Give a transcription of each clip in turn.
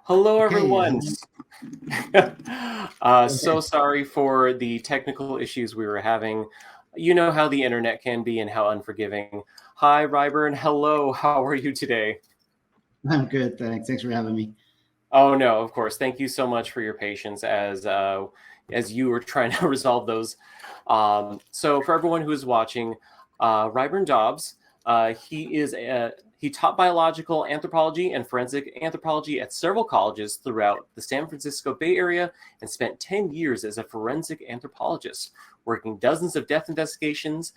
Hello, Okay, everyone. So okay. sorry for the technical issues we were having. You know how the internet can be and how unforgiving. Hi, Ryburn. Hello. How are you today? I'm good, thanks. Thanks for having me. Oh no, of course. Thank you so much for your patience as you were trying to resolve those. So for everyone who is watching, Ryburn Dobbs, he taught biological anthropology and forensic anthropology at several colleges throughout the San Francisco Bay Area and spent 10 years as a forensic anthropologist, working dozens of death investigations.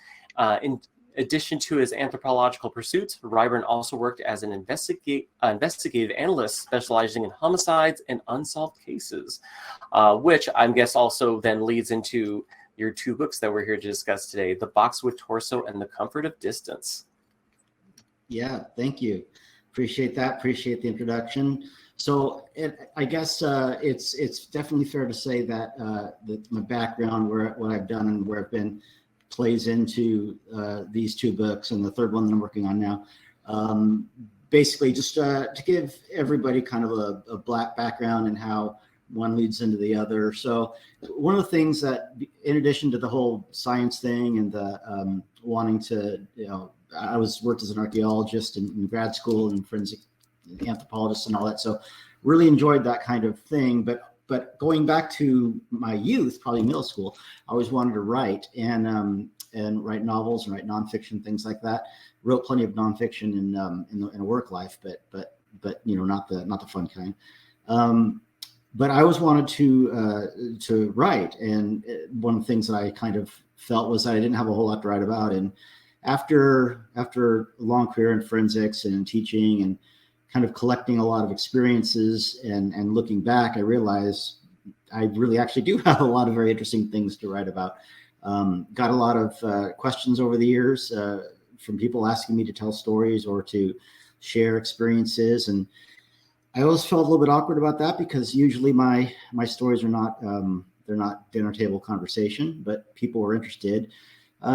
In addition to his anthropological pursuits, Ryburn also worked as an investigative analyst specializing in homicides and unsolved cases, which I guess also then leads into your two books that we're here to discuss today, The BOXWOOD Torso and The Comfort of Distance. Yeah, thank you. Appreciate that. Appreciate the introduction. So I guess it's definitely fair to say that that my background, what I've done and where I've been, plays into these two books and the third one that I'm working on now. Basically, just to give everybody kind of a black background and how one leads into the other. So one of the things that, in addition to the whole science thing and the wanting to, I worked as an archaeologist in grad school and forensic anthropologist and all that. So really enjoyed that kind of thing. But going back to my youth, probably middle school, I always wanted to write and write novels and write nonfiction, things like that. Wrote plenty of nonfiction in a work life, but not the fun kind. But I always wanted to write, and one of the things that I kind of felt was that I didn't have a whole lot to write about. And after a long career in forensics and in teaching and kind of collecting a lot of experiences and looking back, I realized I really actually do have a lot of very interesting things to write about. Got a lot of questions over the years from people asking me to tell stories or to share experiences, and I always felt a little bit awkward about that because usually my stories are not they're not dinner table conversation, but people were interested.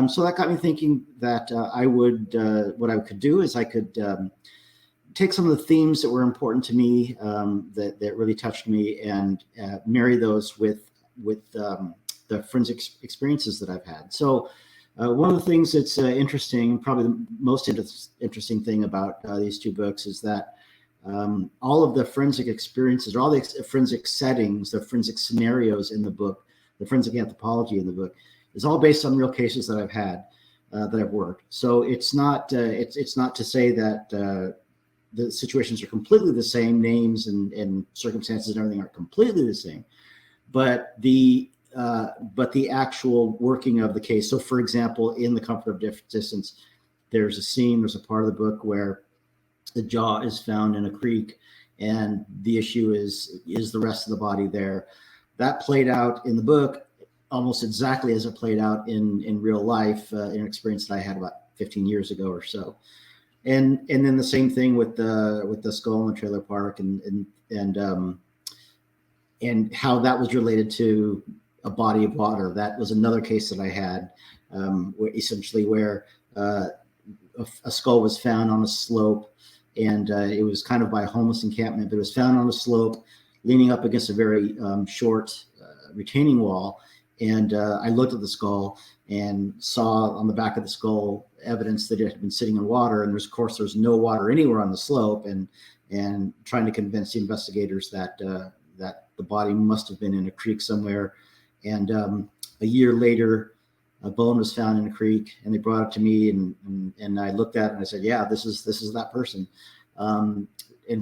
So that got me thinking that I would what I could do is I could take some of the themes that were important to me that really touched me and marry those with the forensic experiences that I've had. So one of the things that's interesting, probably the most interesting thing about these two books is that all of the forensic experiences, or all the forensic settings, the forensic scenarios in the book, the forensic anthropology in the book, is all based on real cases that I've had, that I've worked. So it's not it's not to say that the situations are completely the same, names and circumstances and everything are completely the same, but the actual working of the case. So, for example, in The Comfort of Distance, there's a part of the book where the jaw is found in a creek, and the issue is the rest of the body there. That played out in the book almost exactly as it played out in real life, in an experience that I had about 15 years ago or so. And then the same thing with the skull in the trailer park and how that was related to a body of water. That was another case that I had, where a skull was found on a slope, and it was kind of by a homeless encampment, but it was found on a slope leaning up against a very short retaining wall. And I looked at the skull and saw on the back of the skull evidence that it had been sitting in water. And there's no water anywhere on the slope, and trying to convince the investigators that the body must have been in a creek somewhere. And a year later, a bone was found in a creek, and they brought it to me, and I looked at it and I said, yeah, this is that person. And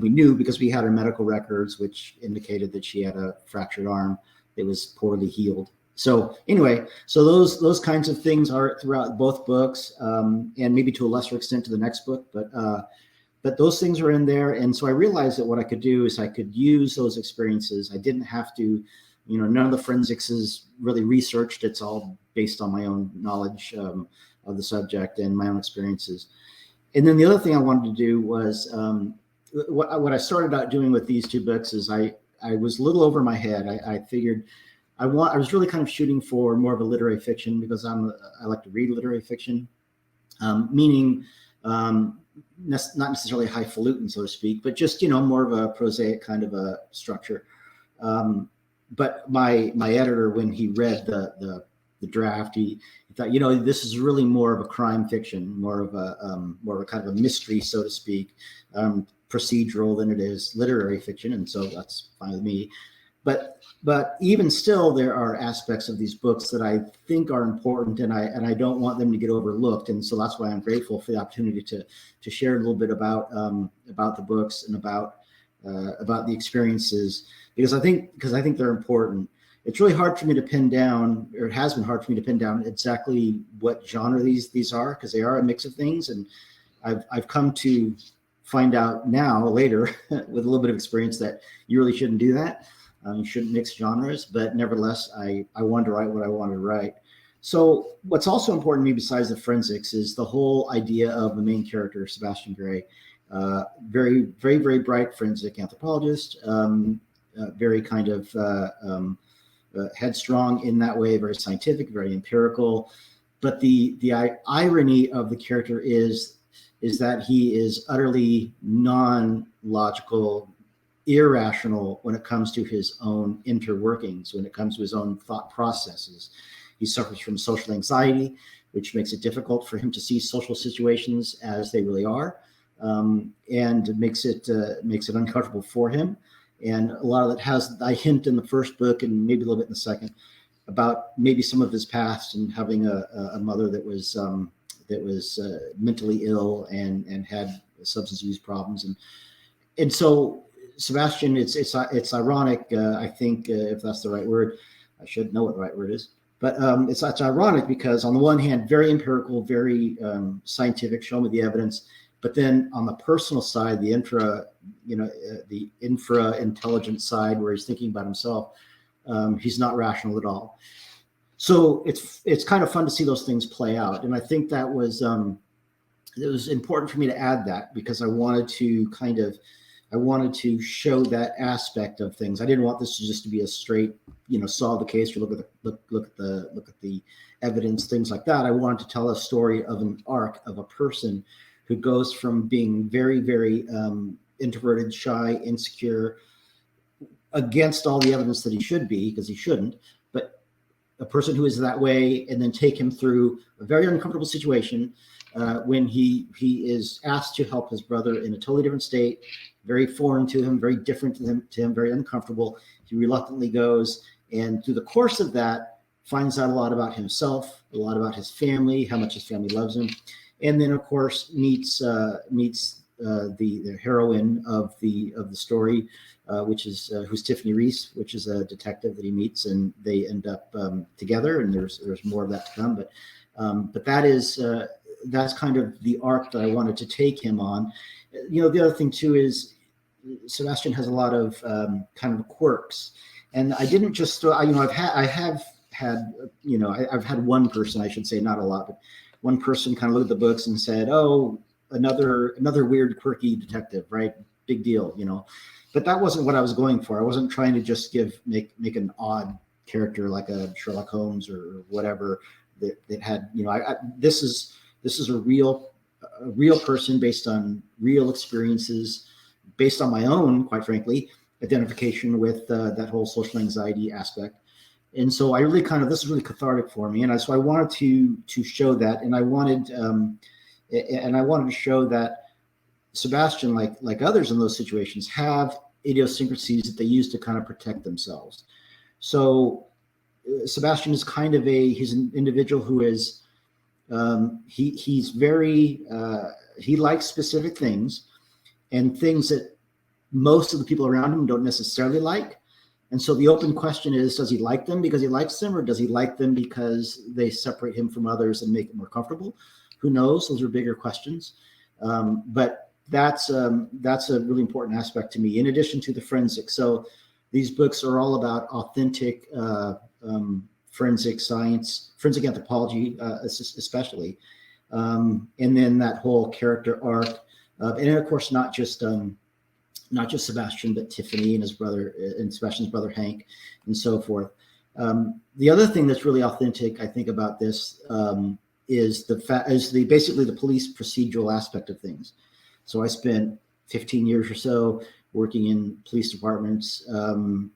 we knew because we had her medical records, which indicated that she had a fractured arm. It was poorly healed. So anyway, so those kinds of things are throughout both books, and maybe to a lesser extent to the next book, but those things are in there. And so I realized that what I could do is I could use those experiences. I didn't have to, none of the forensics is really researched. It's all based on my own knowledge of the subject and my own experiences. And then the other thing I wanted to do was what I started out doing with these two books is I was a little over my head. I figured I was really kind of shooting for more of a literary fiction because I like to read literary fiction, meaning not necessarily highfalutin, so to speak, but just, more of a prosaic kind of a structure. But my editor, when he read the draft, he thought, this is really more of a crime fiction, more of a kind of a mystery, so to speak, procedural than it is literary fiction, and so that's fine with me. But even still, there are aspects of these books that I think are important, and I don't want them to get overlooked, and so that's why I'm grateful for the opportunity to share a little bit about the books and about the experiences, because I think they're important. It's really hard for me to pin down, or it has been hard for me to pin down exactly what genre these are, because they are a mix of things, and I've come to find out now later with a little bit of experience that you really shouldn't do that. You shouldn't mix genres, but nevertheless, I wanted to write what I wanted to write. So what's also important to me besides the forensics is the whole idea of the main character, Sebastien Grey. Very, very, very bright forensic anthropologist, very kind of headstrong in that way, very scientific, very empirical. But the irony of the character is that he is utterly non-logical, irrational when it comes to his own interworkings, when it comes to his own thought processes. He suffers from social anxiety, which makes it difficult for him to see social situations as they really are, and makes it uncomfortable for him. And a lot of it has, I hint in the first book and maybe a little bit in the second, about maybe some of his past and having a mother that was mentally ill and had substance use problems, and so Sebastien, it's ironic. I think if that's the right word, I should know what the right word is. But it's ironic because on the one hand, very empirical, very scientific, show me the evidence. But then on the personal side, the infra-intelligent side, where he's thinking about himself, he's not rational at all. So it's kind of fun to see those things play out. And I think that was it was important for me to add that, because I wanted to show that aspect of things. I didn't want this to just be a straight, solve the case or look at the evidence, things like that. I wanted to tell a story of an arc of a person who goes from being very, very introverted, shy, insecure, against all the evidence that he should be, because he shouldn't, but a person who is that way, and then take him through a very uncomfortable situation when he is asked to help his brother in a totally different state, very foreign to him, very different to him, very uncomfortable. He reluctantly goes, and through the course of that, finds out a lot about himself, a lot about his family, how much his family loves him, and then of course meets the heroine of the story, which is who's Tiffany Reese, which is a detective that he meets, and they end up together. And there's more of that to come, but that's kind of the arc that I wanted to take him on. The other thing too is Sebastien has a lot of kind of quirks, and I didn't just throw. I've had one person, I should say, not a lot, but one person kind of looked at the books and said, "Oh, another weird, quirky detective, right? Big deal, But that wasn't what I was going for. I wasn't trying to just make an odd character like a Sherlock Holmes or whatever that had. This is a real person based on real experiences, based on my own, quite frankly, identification with that whole social anxiety aspect. And so I really this is really cathartic for me. And so I wanted to show that, and I wanted to show that Sebastien, like others in those situations, have idiosyncrasies that they use to kind of protect themselves. So Sebastien is he's an individual who is, he's very, he likes specific things, and things that most of the people around him don't necessarily like. And so the open question is, does he like them because he likes them, or does he like them because they separate him from others and make it more comfortable? Who knows? Those are bigger questions. But that's a really important aspect to me, in addition to the forensics. So these books are all about authentic forensic science, forensic anthropology, especially. And then that whole character arc. And of course, not just Sebastien, but Tiffany and his brother, and Sebastien's brother Hank, and so forth. The other thing that's really authentic, I think, about this is basically the police procedural aspect of things. So I spent 15 years or so working in police departments on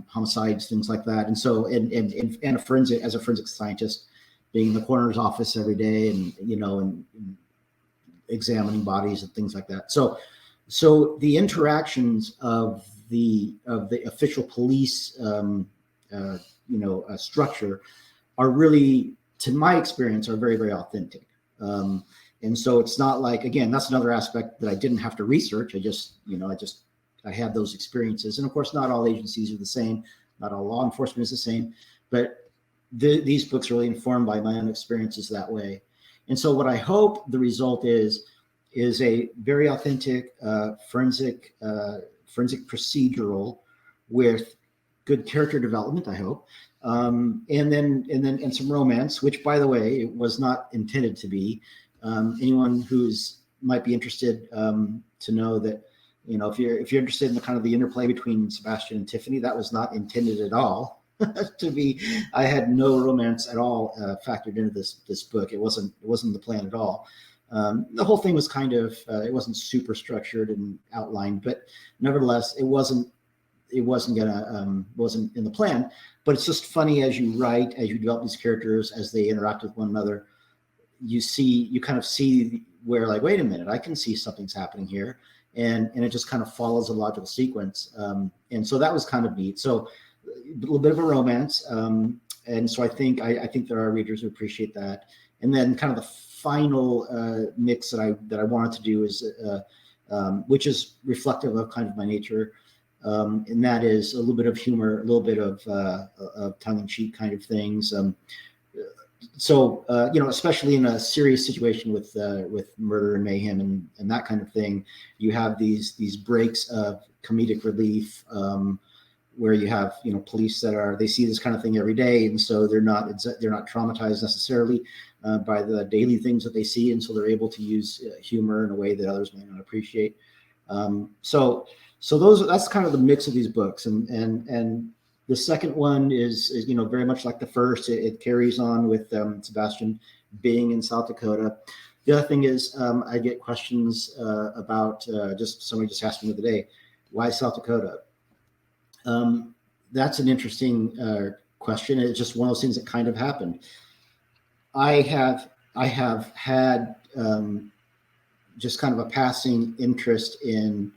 homicides, things like that. And so, and as a forensic scientist, being in the coroner's office every day, and and examining bodies and things like that. So the interactions of the official police, structure are really, to my experience, are very, very authentic. And so it's not like, again, that's another aspect that I didn't have to research. I had those experiences. And of course, not all agencies are the same. Not all law enforcement is the same, but these books are really informed by my own experiences that way. And so what I hope the result is a very authentic forensic procedural with good character development, I hope. And some romance, which, by the way, it was not intended to be. Anyone who's might be interested to know that, if you're interested in the kind of the interplay between Sebastien and Tiffany, that was not intended at all to be. I had no romance at all factored into this book. It wasn't the plan at all. The whole thing was kind of it wasn't super structured and outlined, but nevertheless, it wasn't in the plan. But it's just funny as you write, as you develop these characters, as they interact with one another, you kind of see where, like, wait a minute, I can see something's happening here, and it just kind of follows a logical sequence. And so that was kind of neat. So a little bit of a romance, and so I think there are readers who appreciate that. And then kind of the final mix that I wanted to do is, which is reflective of kind of my nature, and that is a little bit of humor, a little bit of tongue-in-cheek kind of things. So especially in a serious situation with murder and mayhem and that kind of thing, you have these breaks of comedic relief, where you have police that they see this kind of thing every day, and so they're not traumatized necessarily by the daily things that they see, and so they're able to use humor in a way that others may not appreciate. So that's kind of the mix of these books, and the second one is very much like the first. It carries on with Sebastien being in South Dakota. The other thing is I get questions about somebody just asked me the other day, why South Dakota? That's an interesting question. It's just one of those things that kind of happened. I have had just kind of a passing interest in,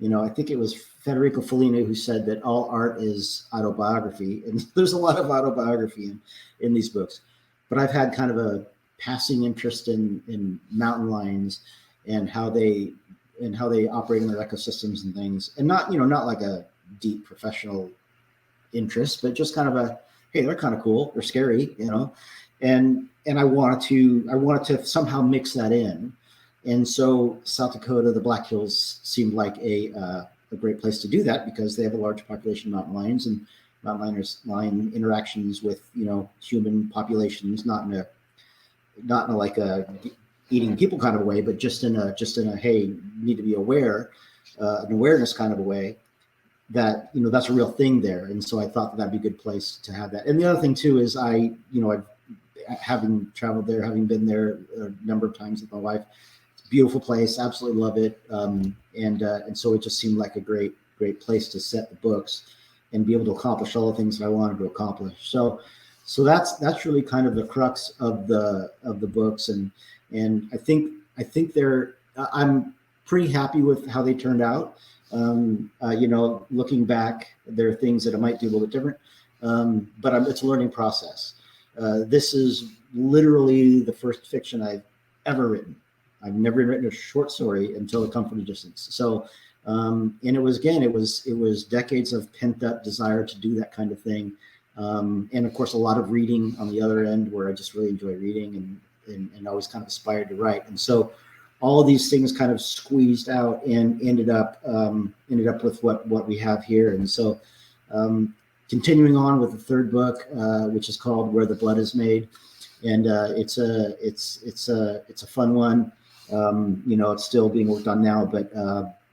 I think it was Federico Fellini who said that all art is autobiography, and there's a lot of autobiography in these books. But I've had kind of a passing interest in mountain lions and how they operate in their ecosystems and things, and not like a deep professional interest, but just kind of hey, they're kind of cool, they're scary, and I wanted to somehow mix that in. And so South Dakota, the Black Hills, seemed like a great place to do that, because they have a large population of mountain lions, and mountain lion interactions with human populations, not in a like a eating people kind of a way, but just in a hey, you need to be aware, an awareness kind of a way, that that's a real thing there. And so I thought that'd be a good place to have that. And the other thing too is I've having traveled there, having been there a number of times with my wife. Beautiful place, absolutely love it, and so it just seemed like a great place to set the books and be able to accomplish all the things that I wanted to accomplish. So that's really kind of the crux of the books, and I think I'm pretty happy with how they turned out. Looking back, there are things that I might do a little bit different, but it's a learning process. This is literally the first fiction I've ever written. I've never written a short story until A Comforting Distance. So, and it was decades of pent up desire to do that kind of thing. And of course, a lot of reading on the other end, where I just really enjoy reading and always kind of aspired to write. And so all of these things kind of squeezed out and ended up with what we have here. And so, continuing on with the third book, which is called Where the Blood is Made. And it's a fun one. It's still being worked on now, but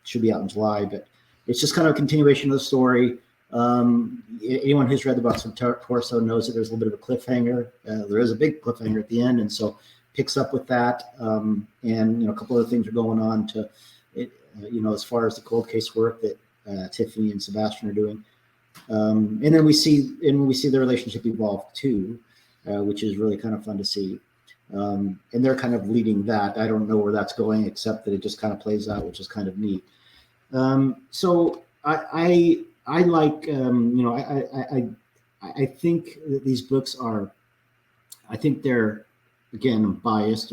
should be out in July. But it's just kind of a continuation of the story. Anyone who's read the BOXWOOD Torso knows that there's a little bit of a cliffhanger. There is a big cliffhanger at the end, and so picks up with that. And a couple of things are going on to it, as far as the cold case work that Tiffany and Sebastien are doing. And then we see the relationship evolve too, which is really kind of fun to see. And they're kind of leading that. I don't know where that's going, except that it just kind of plays out, which is kind of neat. So I like, I think that these books are, I think they're, again, biased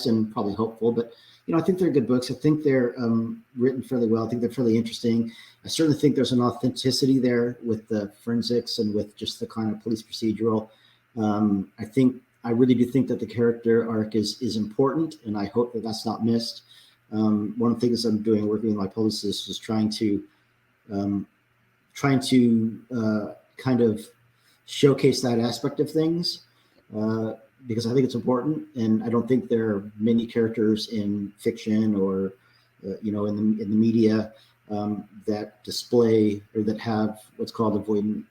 and probably hopeful, but I think they're good books. I think they're written fairly well. I think they're fairly interesting. I certainly think there's an authenticity there with the forensics and with just the kind of police procedural. I really do think that the character arc is important, and I hope that that's not missed. One of the things I'm doing, working with my publicist, is trying to kind of showcase that aspect of things, because I think it's important, and I don't think there are many characters in fiction or in the media that display or that have what's called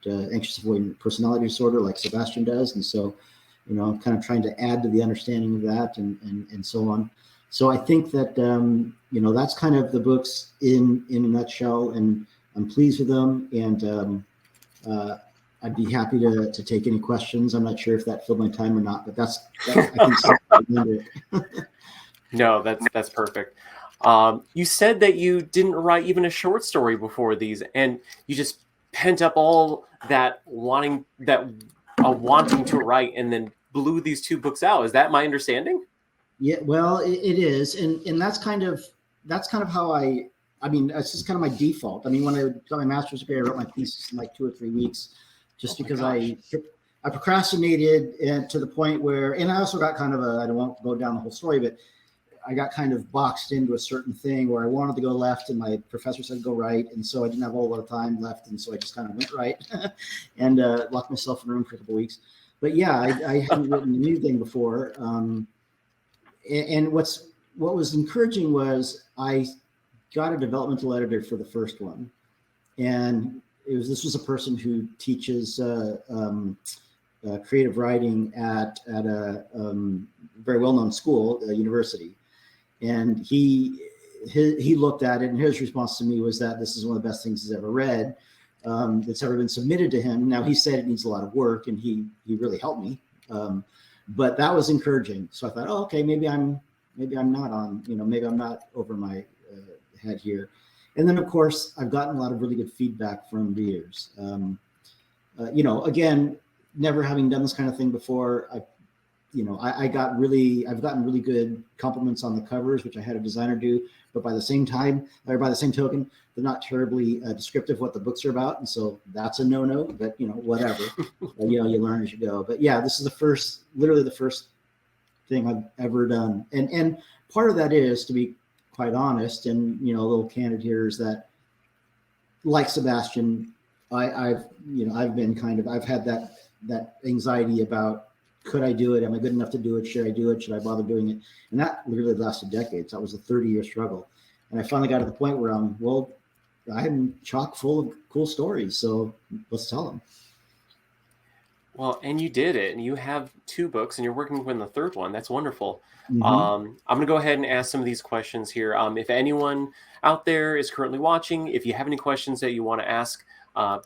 anxious avoidant personality disorder, like Sebastien does, and so I'm kind of trying to add to the understanding of that and so on. So I think that that's kind of the books in a nutshell, and I'm pleased with them, and I'd be happy to take any questions. I'm not sure if that filled my time or not, but that's I think No, that's perfect. You said that you didn't write even a short story before these, and you just pent up all that wanting to write, and then blew these two books out. Is that my understanding? Yeah, well, it is, and that's kind of how it's just kind of my default. I mean, when I got my master's degree, I wrote my thesis in like 2 or 3 weeks, just because I procrastinated, and to the point where, and I also got kind of I don't want to go down the whole story, but I got kind of boxed into a certain thing where I wanted to go left, and my professor said go right, and so I didn't have a whole lot of time left, and so I just kind of went right and locked myself in a room for a couple of weeks. But yeah, I hadn't written anything before, and what was encouraging was I got a developmental editor for the first one, and this was a person who teaches creative writing at a very well-known school, a university. And he looked at it, and his response to me was that this is one of the best things he's ever read, that's ever been submitted to him. Now, he said it needs a lot of work, and he really helped me. But that was encouraging. So I thought, oh, okay, maybe I'm not on, maybe I'm not over my head here. And then, of course, I've gotten a lot of really good feedback from readers. Again, never having done this kind of thing before, I've gotten really good compliments on the covers, which I had a designer do, but by the same token, they're not terribly descriptive what the books are about. And so that's a no-no, but whatever, you learn as you go. But yeah, this is literally the first thing I've ever done. And part of that is, to be quite honest, and, a little candid here, is that, like Sebastien, I've had that anxiety about, could I do it? Am I good enough to do it? Should I do it? Should I bother doing it? And that literally lasted decades. That was a 30-year struggle. And I finally got to the point where I'm chock full of cool stories. So let's tell them. Well, and you did it. And you have 2 books, and you're working on the 3rd one. That's wonderful. Mm-hmm. I'm going to go ahead and ask some of these questions here. If anyone out there is currently watching, if you have any questions that you want to ask,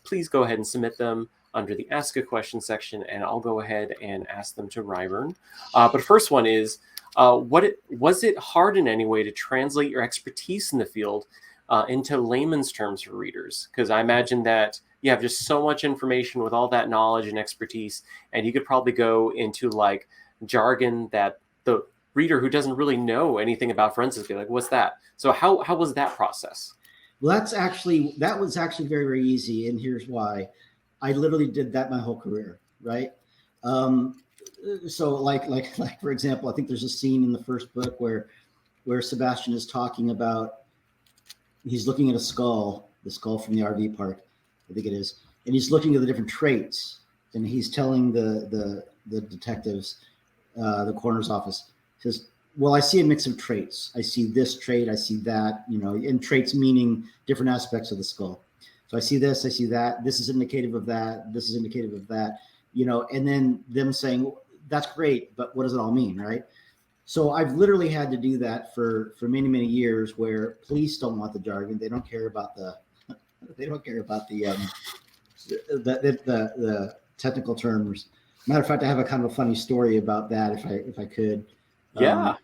please go ahead and submit them under the Ask a Question section, and I'll go ahead and ask them to Ryburn. But first one is, was it hard in any way to translate your expertise in the field into layman's terms for readers? Because I imagine that you have just so much information with all that knowledge and expertise, and you could probably go into like jargon that the reader who doesn't really know anything about forensics be like, what's that? So how was that process? Well, that was actually very, very easy, and here's why. I literally did that my whole career, right? So like for example, I think there's a scene in the first book where Sebastien is talking about, he's looking at the skull from the RV park, I think it is, and he's looking at the different traits, and he's telling the detectives, the coroner's office, says, well, I see a mix of traits. I see this trait, I see that, and traits meaning different aspects of the skull. So I see this, I see that. This is indicative of that. This is indicative of that. And then them saying, that's great, but what does it all mean, right? So I've literally had to do that for many, many years, where police don't want the jargon. They don't care about the technical terms. Matter of fact, I have a kind of a funny story about that, if I could. Yeah.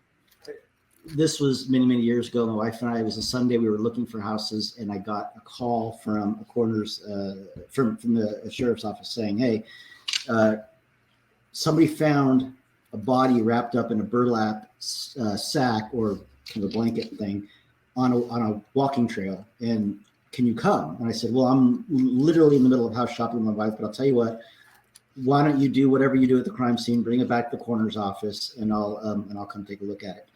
This was many, many years ago. My wife and I, it was a Sunday, we were looking for houses, and I got a call from a coroner's, from the sheriff's office saying, hey, somebody found a body wrapped up in a burlap sack or kind of a blanket thing on a walking trail, and can you come? And I said, well, I'm literally in the middle of house shopping with my wife, but I'll tell you what, why don't you do whatever you do at the crime scene, bring it back to the coroner's office, and I'll come take a look at it.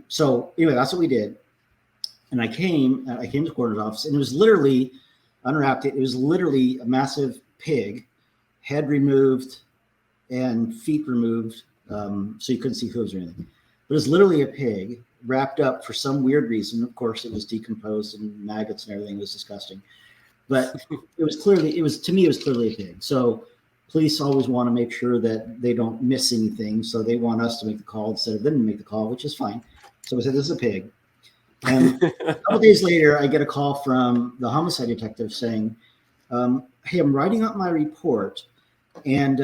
So anyway, that's what we did. And I came to the coroner's office, and it was literally unwrapped. It was literally a massive pig, head removed and feet removed. So you couldn't see hooves or anything, but it was literally a pig wrapped up for some weird reason. Of course, it was decomposed and maggots and everything. It was disgusting, but to me, it was clearly a pig. So police always want to make sure that they don't miss anything. So they want us to make the call instead of them to make the call, which is fine. So we said, this is a pig. And a couple days later, I get a call from the homicide detective saying, hey, I'm writing up my report, and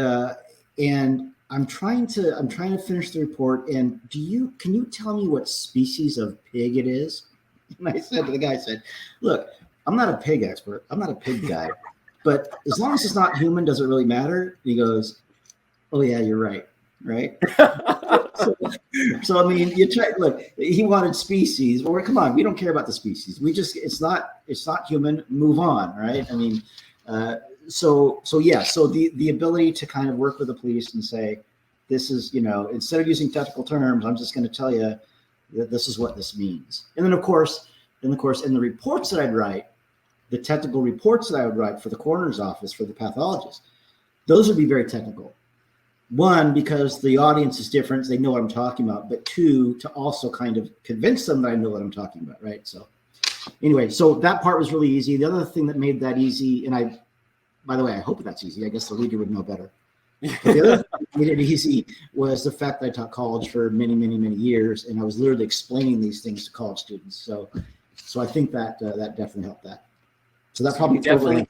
I'm trying to finish the report. And can you tell me what species of pig it is? And I said to the guy, look, I'm not a pig expert. I'm not a pig guy. But as long as it's not human, does it really matter? He goes, oh yeah, you're right. Right. so I mean, look, he wanted species. Well, come on, we don't care about the species. It's not human. Move on. Right. I mean, so the ability to kind of work with the police and say, this is, instead of using technical terms, I'm just going to tell you that this is what this means. And then of course, in the reports that I'd write, the technical reports that I would write for the coroner's office, for the pathologist, those would be very technical. One, because the audience is different, they know what I'm talking about, but two, to also kind of convince them that I know what I'm talking about, right? So anyway, so that part was really easy. The other thing that made that easy, and by the way, I hope that's easy. I guess the reader would know better. But the other thing that made it easy was the fact that I taught college for many, many, many years, and I was literally explaining these things to college students. So I think that that definitely helped that. So that probably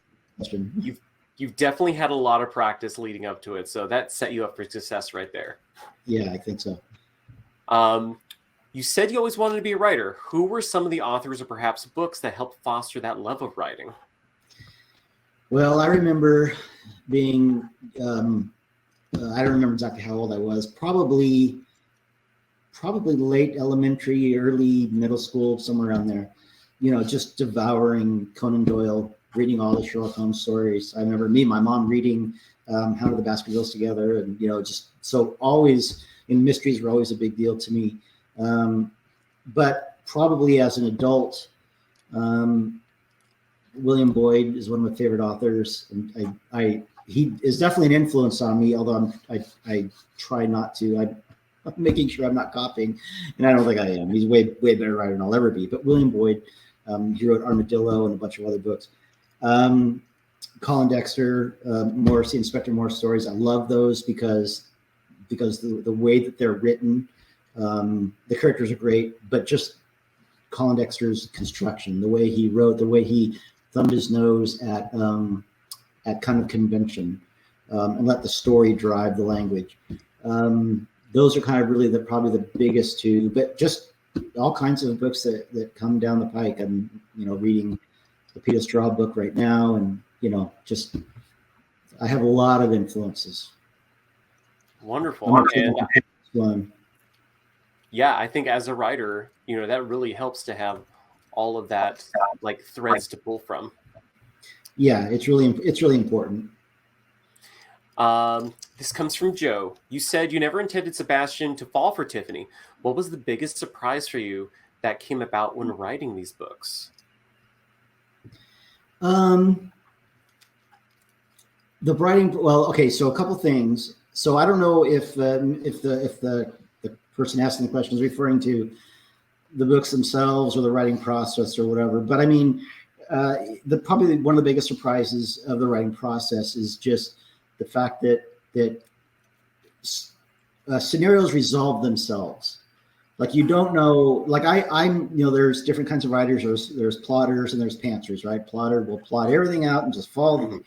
you've definitely had a lot of practice leading up to it, so that set you up for success right there. Yeah, I think so. You said you always wanted to be a writer. Who were some of the authors or perhaps books that helped foster that love of writing? Well, I remember being, I don't remember exactly how old I was, probably late elementary, early middle school, somewhere around there, just devouring Conan Doyle, reading all the Sherlock Holmes stories. I remember me and my mom reading How Did the Baskervilles Together, and just so always, and mysteries were always a big deal to me. But probably as an adult, William Boyd is one of my favorite authors, and he is definitely an influence on me. Although I try not to. I'm making sure I'm not copying, and I don't think I am. He's way better writer than I'll ever be. But William Boyd, he wrote Armadillo and a bunch of other books. Colin Dexter, Morse, Inspector Morse stories. I love those because the way that they're written, the characters are great, but just Colin Dexter's construction, the way he wrote, the way he thumbed his nose at kind of convention, and let the story drive the language. Those are kind of really probably the biggest two, but just all kinds of books that come down the pike. I'm reading the Peter Straub book right now, and just I have a lot of influences. Wonderful. And yeah, I think as a writer, that really helps to have all of that like threads to pull from. Yeah, it's really important. This comes from Joe. You said you never intended Sebastien to fall for Tiffany. What was the biggest surprise for you that came about when writing these books? The writing. Well, okay. So a couple things. So I don't know if the person asking the question is referring to the books themselves or the writing process or whatever. But I mean, probably one of the biggest surprises of the writing process is just the fact that scenarios resolve themselves. Like you don't know, like I'm, there's different kinds of writers. There's plotters and there's pantsers, right? Plotter will plot everything out and just follow. Mm-hmm.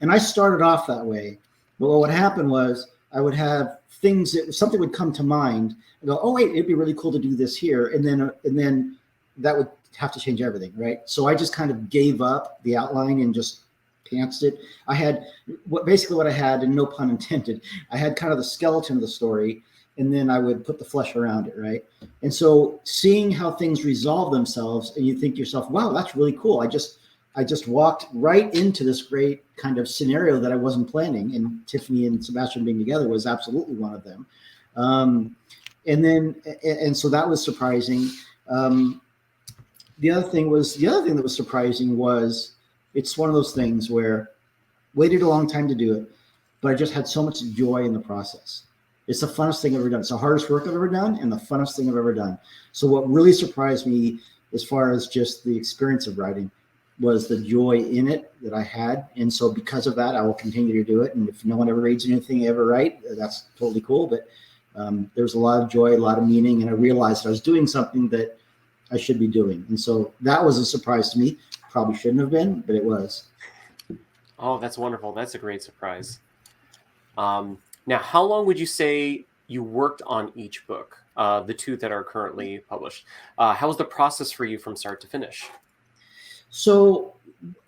And I started off that way, but what would happen was I would have things something would come to mind and go, oh wait, it'd be really cool to do this here, and then that would have to change everything, right? So I just kind of gave up the outline and just pantsed it. I had basically what I had, and no pun intended, I had kind of the skeleton of the story, and then I would put the flesh around it, right? And so seeing how things resolve themselves, and you think to yourself, wow, that's really cool. I just walked right into this great kind of scenario that I wasn't planning, and Tiffany and Sebastien being together was absolutely one of them. And so that was surprising. The other thing that was surprising was it's one of those things where waited a long time to do it, but I just had so much joy in the process. It's the funnest thing I've ever done. It's the hardest work I've ever done and the funnest thing I've ever done. So what really surprised me as far as just the experience of writing was the joy in it that I had. And so because of that, I will continue to do it. And if no one ever reads anything I ever write, that's totally cool. But there's a lot of joy, a lot of meaning. And I realized I was doing something that I should be doing. And so that was a surprise to me. Probably shouldn't have been, but it was. Oh, that's wonderful. That's a great surprise. Now, how long would you say you worked on each book, the two that are currently published? How was the process for you from start to finish? So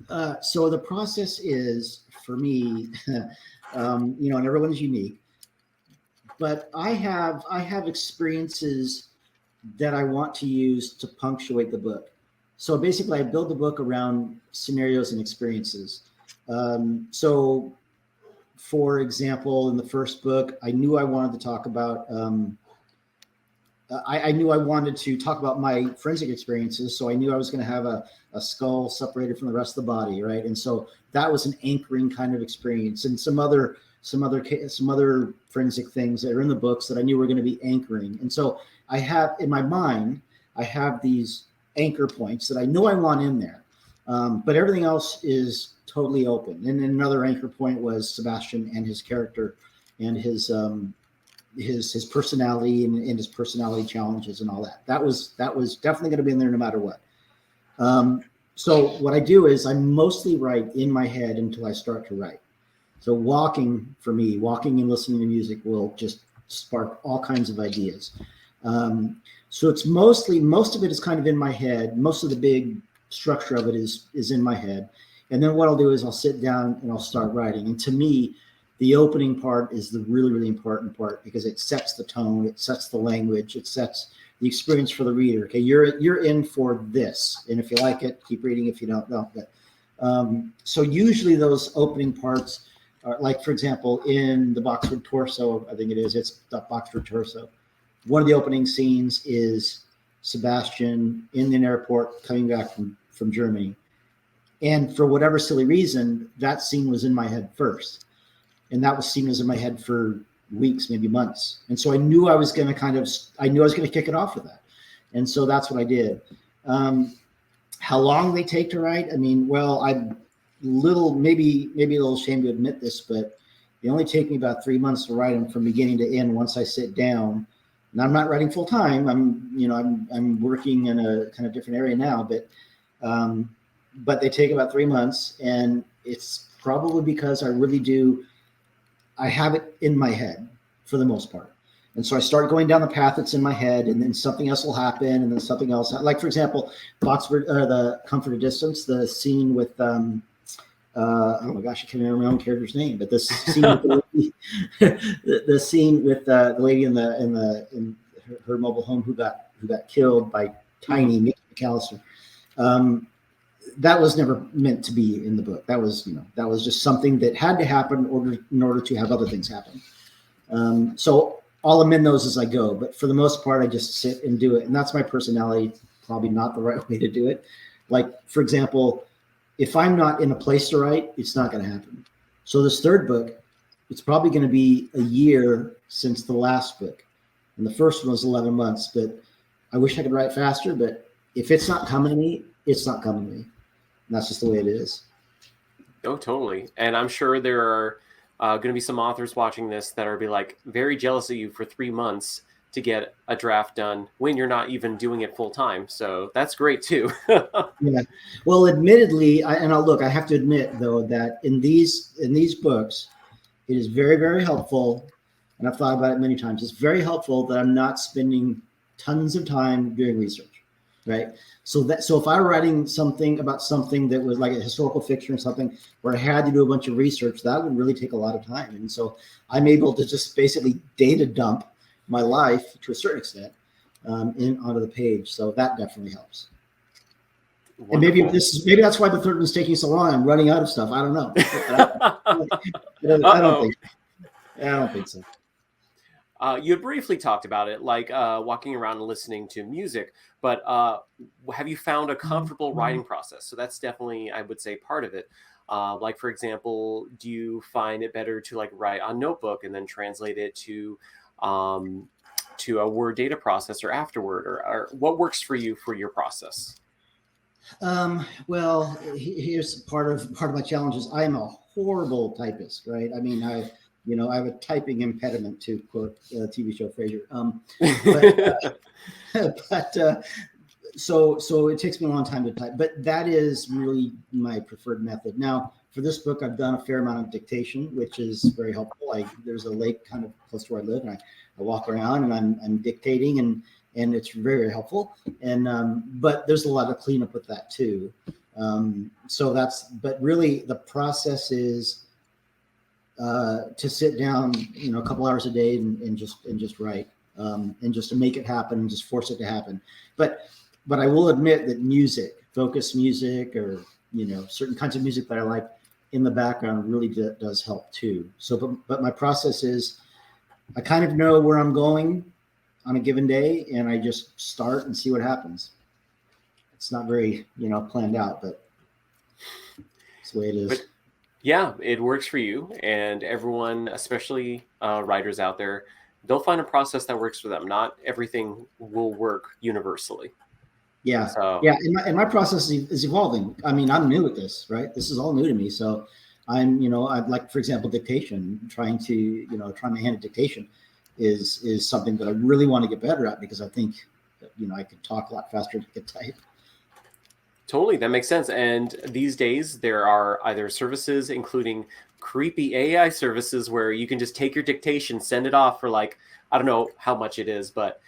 the process is for me, and everyone's unique, but I have experiences that I want to use to punctuate the book. So basically I build the book around scenarios and experiences. So for example, in the first book, I knew I wanted to talk about, I knew I wanted to talk about my forensic experiences. So I knew I was going to have a skull separated from the rest of the body, right? And so that was an anchoring kind of experience, and some other forensic things that are in the books that I knew were going to be anchoring. And so I have in my mind, I have these anchor points that I know I want in there, but everything else is totally open. And then another anchor point was Sebastien and his character and his personality and his personality challenges and all that. That was definitely going to be in there no matter what. So what I do is I mostly write in my head until I start to write. So walking and listening to music will just spark all kinds of ideas. So it's most of it is kind of in my head. Most of the big structure of it is in my head. And then what I'll do is I'll sit down and I'll start writing. And to me, the opening part is the really, really important part because it sets the tone, it sets the language, it sets the experience for the reader. Okay, you're in for this. And if you like it, keep reading. If you don't. But, so usually those opening parts are like, for example, in the BOXWOOD Torso, I think it's the BOXWOOD Torso. One of the opening scenes is Sebastien in an airport coming back from Germany. And for whatever silly reason, that scene was in my head first. And that scene was in my head for weeks, maybe months. And so I knew I was going to kick it off with that. And so that's what I did. How long they take to write? I mean, well, I'm maybe a little ashamed to admit this, but they only take me about 3 months to write them from beginning to end once I sit down. And I'm not writing full time. I'm working in a kind of different area now, but they take about 3 months, and it's probably because I have it in my head for the most part. And so I start going down the path that's in my head, and then something else will happen, and then something else. Like, for example, the Comfort of Distance, the scene with, oh my gosh, I can't remember my own character's name, but this scene with the scene with the lady in her mobile home who got killed by Tiny Mickey McAllister. That was never meant to be in the book. That was just something that had to happen in order to have other things happen. So I'll amend those as I go, but for the most part, I just sit and do it. And that's my personality, probably not the right way to do it. Like, for example, if I'm not in a place to write, it's not going to happen. So this third book, it's probably going to be a year since the last book. And the first one was 11 months, but I wish I could write faster, but if it's not coming to me, it's not coming to me. that's just the way it is. Oh, totally. And I'm sure there are going to be some authors watching this that are be like very jealous of you for 3 months to get a draft done when you're not even doing it full time. So that's great too. Yeah. Well, admittedly, I have to admit though that in these books, it is very, very helpful. And I've thought about it many times. It's very helpful that I'm not spending tons of time doing research, right? So if I were writing something about something that was like a historical fiction or something where I had to do a bunch of research, that would really take a lot of time. And so I'm able to just basically data dump my life to a certain extent onto the page. So that definitely helps. Wonderful. And maybe that's why the third one's taking so long. I'm running out of stuff. I don't know. I don't think so. You had briefly talked about it, like walking around and listening to music, but have you found a comfortable writing process? So that's definitely, I would say, part of it. Like, for example, do you find it better to like write on notebook and then translate it to a Word data processor afterward, or what works for you for your process? Well, here's part of my challenge is I am a horrible typist, right? I mean, I have a typing impediment, to quote TV show Frasier. So it takes me a long time to type, but that is really my preferred method. Now, for this book, I've done a fair amount of dictation, which is very helpful. There's a lake kind of close to where I live, and I walk around and I'm dictating, and it's very, very helpful. And but there's a lot of cleanup with that too. But really the process is to sit down, a couple hours a day and just write, and just to make it happen and just force it to happen. But I will admit that focus music, or certain kinds of music that I like in the background really does help too. So, but my process is I kind of know where I'm going on a given day, and I just start and see what happens. It's not very, planned out, but it's the way it is. But yeah, it works for you, and everyone, especially writers out there, they'll find a process that works for them. Not everything will work universally. Yeah. So. Yeah. And my process is evolving. I mean, I'm new at this, right? This is all new to me. So I'm, I'd like, for example, dictation, trying my hand at dictation is something that I really want to get better at, because I think, I could talk a lot faster than I could type. Totally. That makes sense. And these days there are either services, including creepy AI services, where you can just take your dictation, send it off for like, I don't know how much it is, but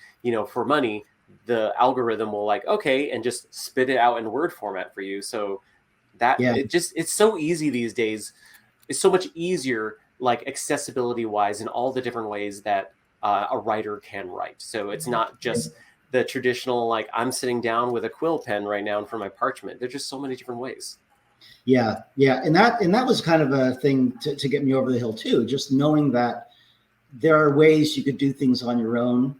for money, the algorithm will okay, and just spit it out in Word format for you. So that it's so easy these days. It's so much easier, like accessibility wise, in all the different ways that a writer can write. So it's not just the traditional, I'm sitting down with a quill pen right now for my parchment. There's just so many different ways. Yeah. And that was kind of a thing to get me over the hill too. Just knowing that there are ways you could do things on your own,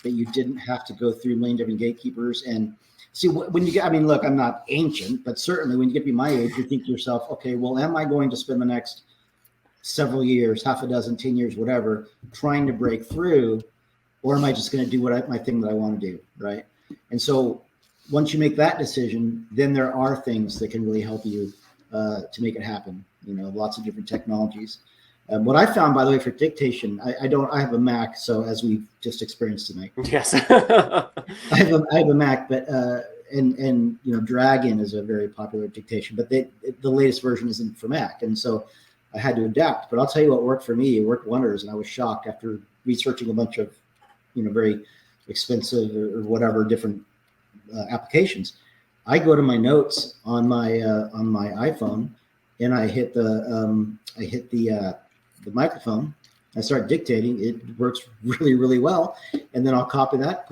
that you didn't have to go through a million different gatekeepers. And see, when you get, look, I'm not ancient, but certainly when you get to be my age, you think to yourself, okay, well, am I going to spend the next several years, half a dozen, 10 years, whatever, trying to break through, or am I just going to do my thing that I want to do, right? And so once you make that decision, then there are things that can really help you to make it happen. Lots of different technologies. What I found, by the way, for dictation, I have a Mac, so as we've just experienced tonight. Yes. I have a Mac, but and Dragon is a very popular dictation, but the latest version isn't for Mac, and so I had to adapt. But I'll tell you what worked for me. It worked wonders, and I was shocked after researching a bunch of very expensive or whatever different applications. I go to my notes on my iPhone, and I hit the microphone. I start dictating. It works really, really well. And then I'll copy that,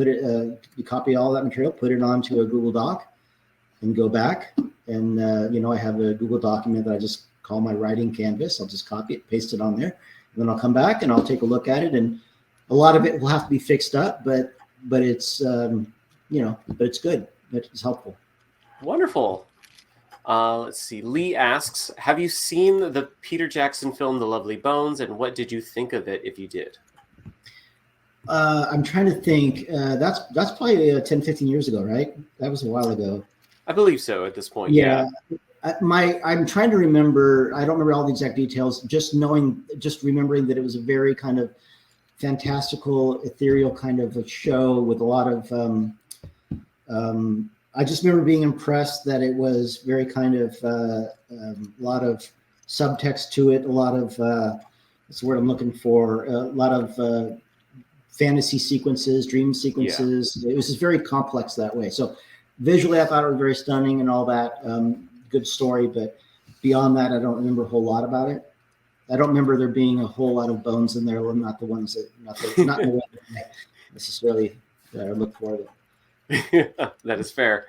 you copy all that material, put it onto a Google Doc, and go back. And I have a Google document that I just call my writing canvas. I'll just copy it, paste it on there, and then I'll come back and I'll take a look at it. And a lot of it will have to be fixed up, but it's but it's good. It's helpful. Wonderful. Let's see. Lee asks, have you seen the Peter Jackson film, The Lovely Bones, and what did you think of it, if you did? I'm trying to think. That's probably 10, 15 years ago, right? That was a while ago. I believe so at this point. Yeah. I'm trying to remember. I don't remember all the exact details. Just remembering that it was a very kind of fantastical, ethereal kind of a show with a lot of. I just remember being impressed that it was very kind of a lot of subtext to it. A lot of that's the word I'm looking for. A lot of fantasy sequences, dream sequences. Yeah. It was just very complex that way. So visually, I thought it was very stunning and all that. Good story, but beyond that, I don't remember a whole lot about it. I don't remember there being a whole lot of bones in there. Well, not the ones that not in the way that I necessarily look for it. That is fair.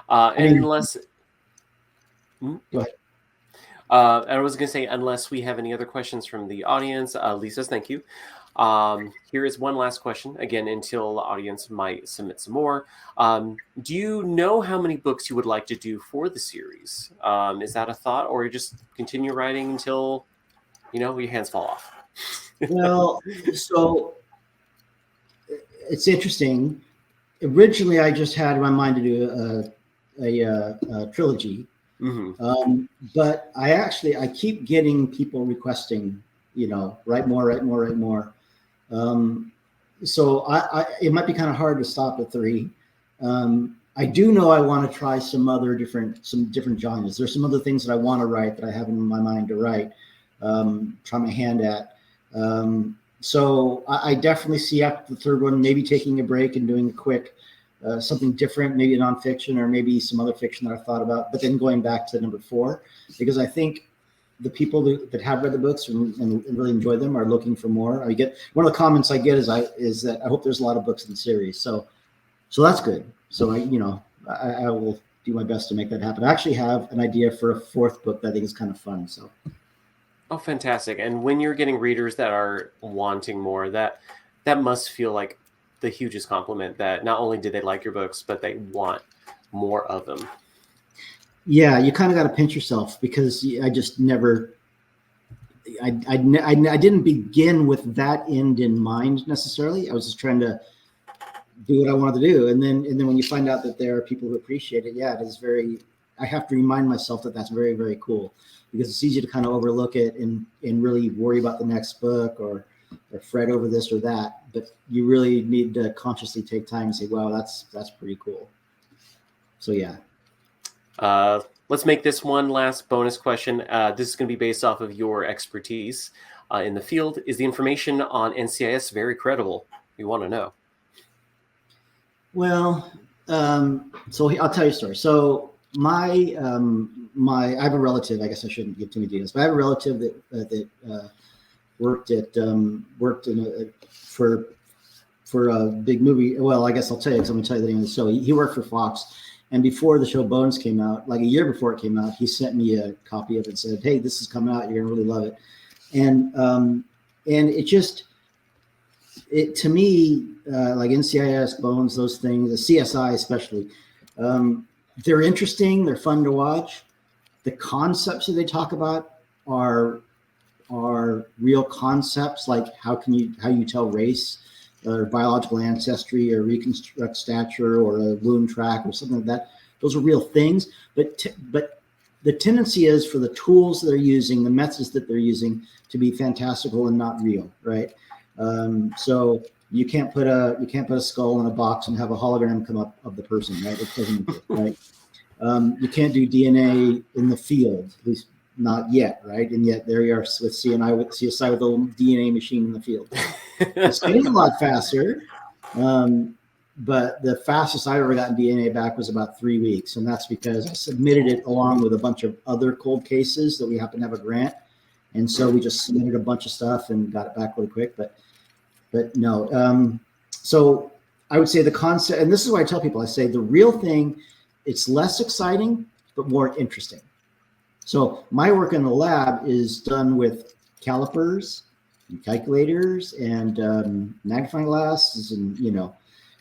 Unless, go ahead. I was going to say, unless we have any other questions from the audience, Lisa, thank you. Here is one last question, again, until the audience might submit some more. Do you know how many books you would like to do for the series? Is that a thought, or you just continue writing until, your hands fall off? Well, so it's interesting. Originally, I just had in my mind to do a trilogy. Mm-hmm. But I keep getting people requesting, write more. So it might be kind of hard to stop at 3. I do know I want to try some different genres. There's some other things that I want to write that I have in my mind to write, try my hand at. So I definitely see after the 3rd one, maybe taking a break and doing a quick, something different, maybe a nonfiction or maybe some other fiction that I've thought about, but then going back to number 4, because I think the people that have read the books and really enjoy them are looking for more. One of the comments I get is that I hope there's a lot of books in the series. So that's good. So I will do my best to make that happen. I actually have an idea for a 4th book that I think is kind of fun. So. Oh, fantastic. And when you're getting readers that are wanting more, that must feel like the hugest compliment, that not only did they like your books, but they want more of them. Yeah, you kind of got to pinch yourself, because I just never, I didn't begin with that end in mind necessarily. I was just trying to do what I wanted to do. And then when you find out that there are people who appreciate it, yeah, it is I have to remind myself that that's very, very cool, because it's easy to kind of overlook it and really worry about the next book or fret over this or that. But you really need to consciously take time and say, wow, that's pretty cool. So, yeah. Let's make this one last bonus question. This is going to be based off of your expertise in the field. Is the information on NCIS very credible? We want to know. Well, so I'll tell you a story. So I have a relative. I guess I shouldn't give too many details, but I have a relative that worked for a big movie. Well, I guess I'll tell you, because I'm going to tell you the name of the show. He worked for Fox. And before the show Bones came out, like a year before it came out, he sent me a copy of it and said, hey, this is coming out. You're going to really love it. And it to me, like NCIS, Bones, those things, the CSI especially, they're interesting. They're fun to watch. The concepts that they talk about are real concepts, like how you tell race, or biological ancestry, or reconstruct stature, or a wound track, or something like that. Those are real things. But the tendency is for the tools that they're using, the methods that they're using, to be fantastical and not real, right? So you can't put a skull in a box and have a hologram come up of the person, right? It doesn't exist, right? You can't do DNA in the field, at least not yet, right? And yet there you are with CSI with a little DNA machine in the field. It's getting a lot faster, but the fastest I've ever gotten DNA back was about 3 weeks, and that's because I submitted it along with a bunch of other cold cases that we happen to have a grant, and so we just submitted a bunch of stuff and got it back really quick. But no, so I would say the concept, and this is what I tell people, I say the real thing, it's less exciting but more interesting. So my work in the lab is done with calipers and calculators and magnifying glasses, and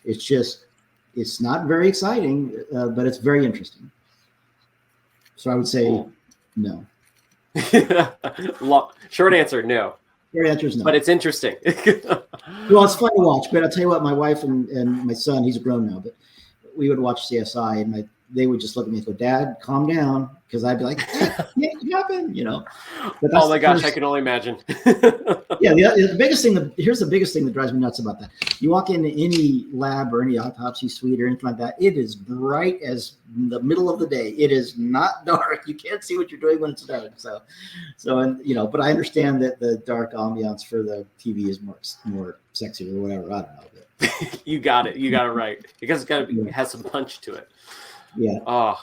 it's not very exciting, but it's very interesting. So I would say no. Short answer, no. Short answer is no. But it's interesting. Well, it's fun to watch, but I'll tell you what, my wife and my son, he's grown now, but we would watch CSI, and they would just look at me and go, "Dad, calm down," because I'd be like, "That can't happen," you know. But Oh my gosh, I can only imagine. Yeah, the biggest thing. Here's the biggest thing that drives me nuts about that. You walk into any lab or any autopsy suite or anything like that. It is bright as the middle of the day. It is not dark. You can't see what you're doing when it's dark. So, and you know, but I understand that the dark ambiance for the TV is more sexy or whatever. I don't know. But, You got it. You got it right. Because it has some punch to it. Yeah. Oh,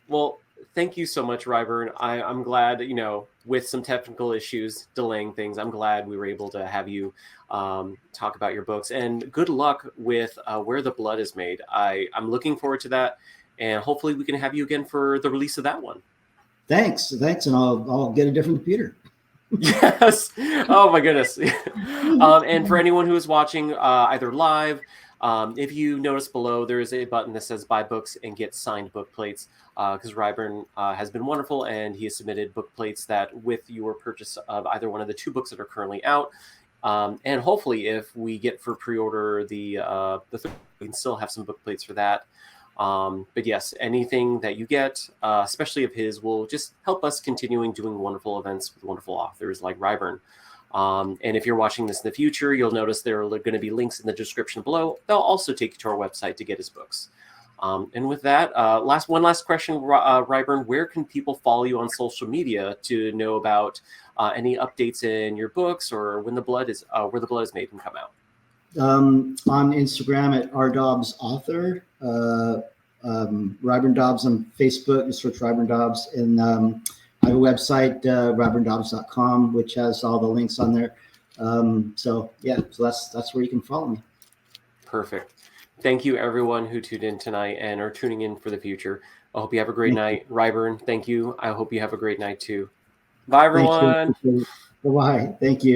well, thank you so much, Ryburn. I'm glad, you know, with some technical issues delaying things, I'm glad we were able to have you talk about your books. And good luck with Where the Blood is Made. I'm looking forward to that. And hopefully we can have you again for the release of that one. Thanks. And I'll get a different computer. Yes. Oh, my goodness. And for anyone who is watching either live, if you notice below, there is a button that says buy books and get signed book plates, because Ryburn has been wonderful and he has submitted book plates that with your purchase of either one of the 2 books that are currently out, and hopefully if we get for pre-order the third, we can still have some book plates for that. But yes, anything that you get, especially of his, will just help us continuing doing wonderful events with wonderful authors like Ryburn. And if you're watching this in the future, you'll notice there are going to be links in the description below. They'll also take you to our website to get his books. And with that, one last question, Ryburn, where can people follow you on social media to know about any updates in your books or when the blood is Where the Blood is Made can come out? On Instagram at rdobbsauthor, Ryburn Dobbs on Facebook, you search Ryburn Dobbs, and I have a website, ryburndobbs.com, which has all the links on there. So that's where you can follow me. Perfect. Thank you, everyone who tuned in tonight and are tuning in for the future. I hope you have a great night. Ryburn, thank you. I hope you have a great night too. Bye, everyone. Bye-bye. Thank you.